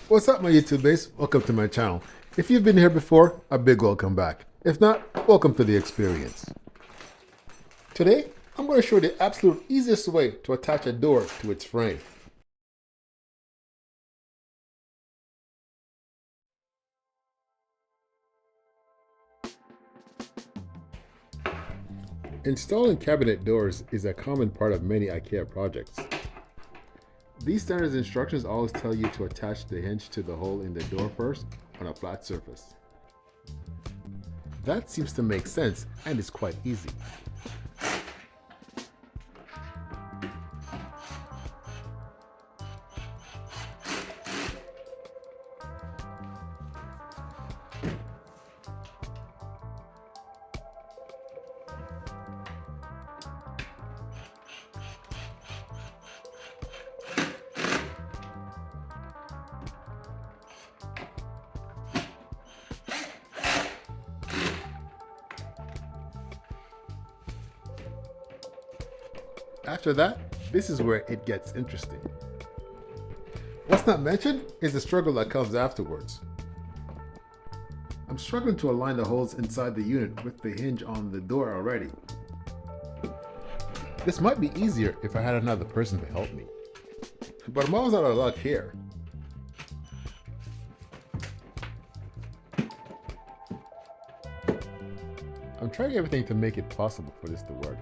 What's up, my YouTube base? Welcome to my channel. If you've been here before, a big welcome back. If not, welcome to the experience. Today, I'm going to show you the absolute easiest way to attach a door to its frame. Installing cabinet doors is a common part of many IKEA projects. These standard instructions always tell you to attach the hinge to the hole in the door first on a flat surface. That seems to make sense and is quite easy. After that, this is where it gets interesting. What's not mentioned is the struggle that comes afterwards. I'm struggling to align the holes inside the unit with the hinge on the door already. This might be easier if I had another person to help me, but I'm always out of luck here. I'm trying everything to make it possible for this to work.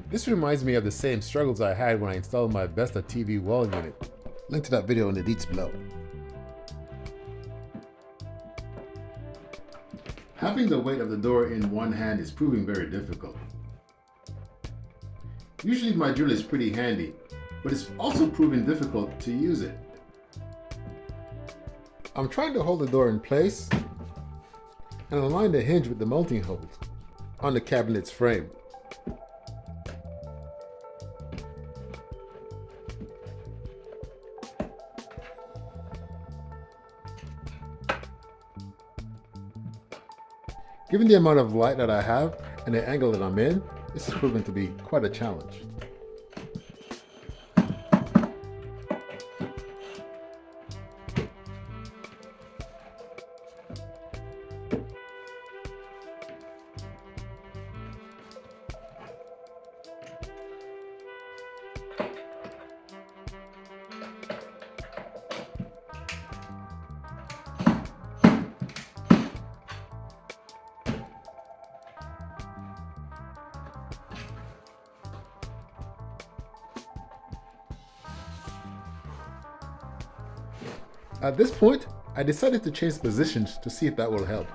This reminds me of the same struggles I had when I installed my Besta TV wall unit. Link to that video in the deets below. Having the weight of the door in one hand is proving very difficult. Usually my drill is pretty handy, but it's also proving difficult to use it. I'm trying to hold the door in place and align the hinge with the mounting holes on the cabinet's frame. Given the amount of light that I have and the angle that I'm in, this is proving to be quite a challenge. At this point, I decided to change positions to see if that will help.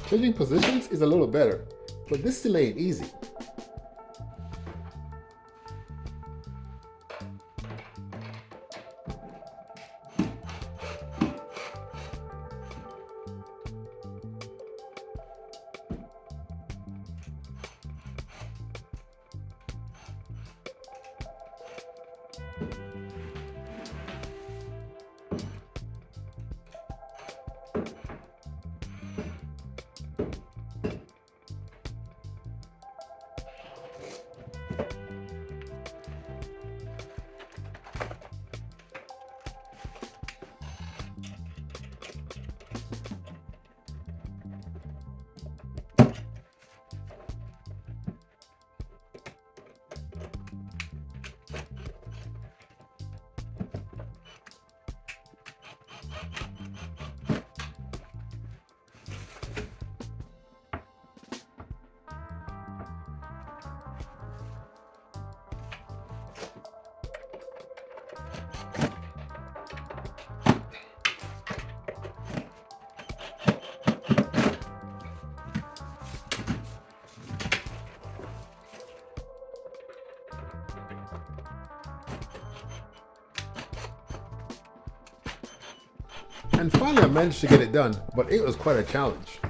Changing positions is a little better, but this still ain't easy. And finally I managed to get it done, but it was quite a challenge.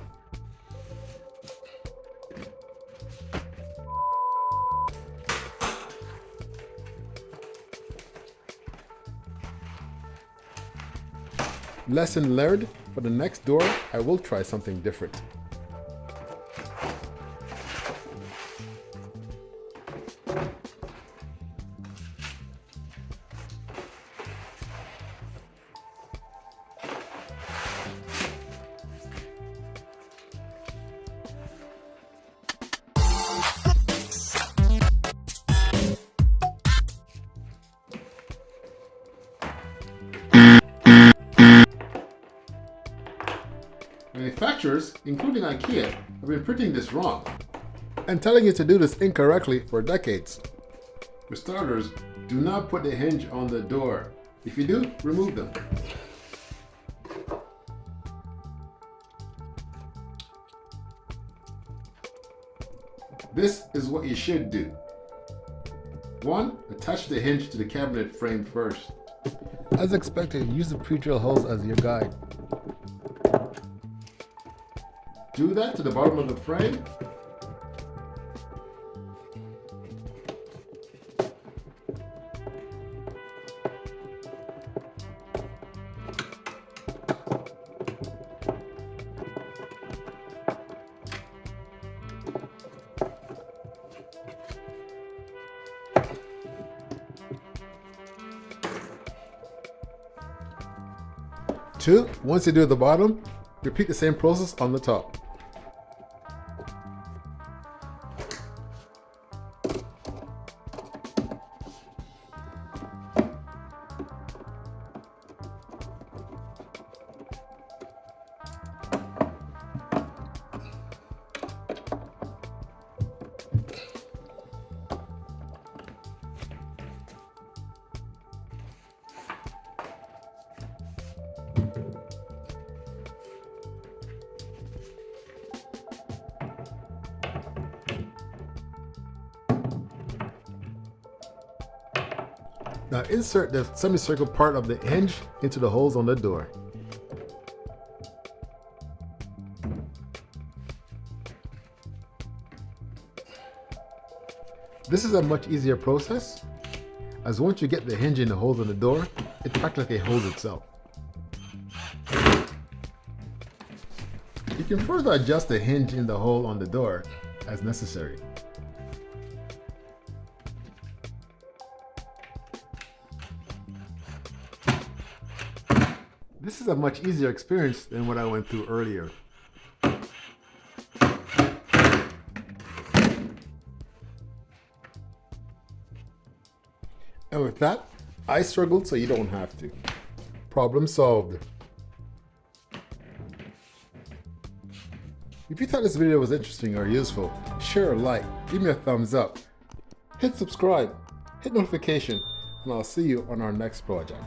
Lesson learned, for the next door, I will try something different. Manufacturers, including IKEA, have been printing this wrong and telling you to do this incorrectly for decades. For starters, do not put the hinge on the door. If you do, remove them. This is what you should do. 1. Attach the hinge to the cabinet frame first. As expected, use the pre-drill holes as your guide. Do that to the bottom of the frame. Two, once you do the bottom, repeat the same process on the top. Now insert the semicircle part of the hinge into the holes on the door. This is a much easier process, as once you get the hinge in the holes on the door, it practically holds itself. You can further adjust the hinge in the hole on the door as necessary. This is a much easier experience than what I went through earlier. And with that, I struggled so you don't have to. Problem solved. If you thought this video was interesting or useful, share a like, give me a thumbs up, hit subscribe, hit notification, and I'll see you on our next project.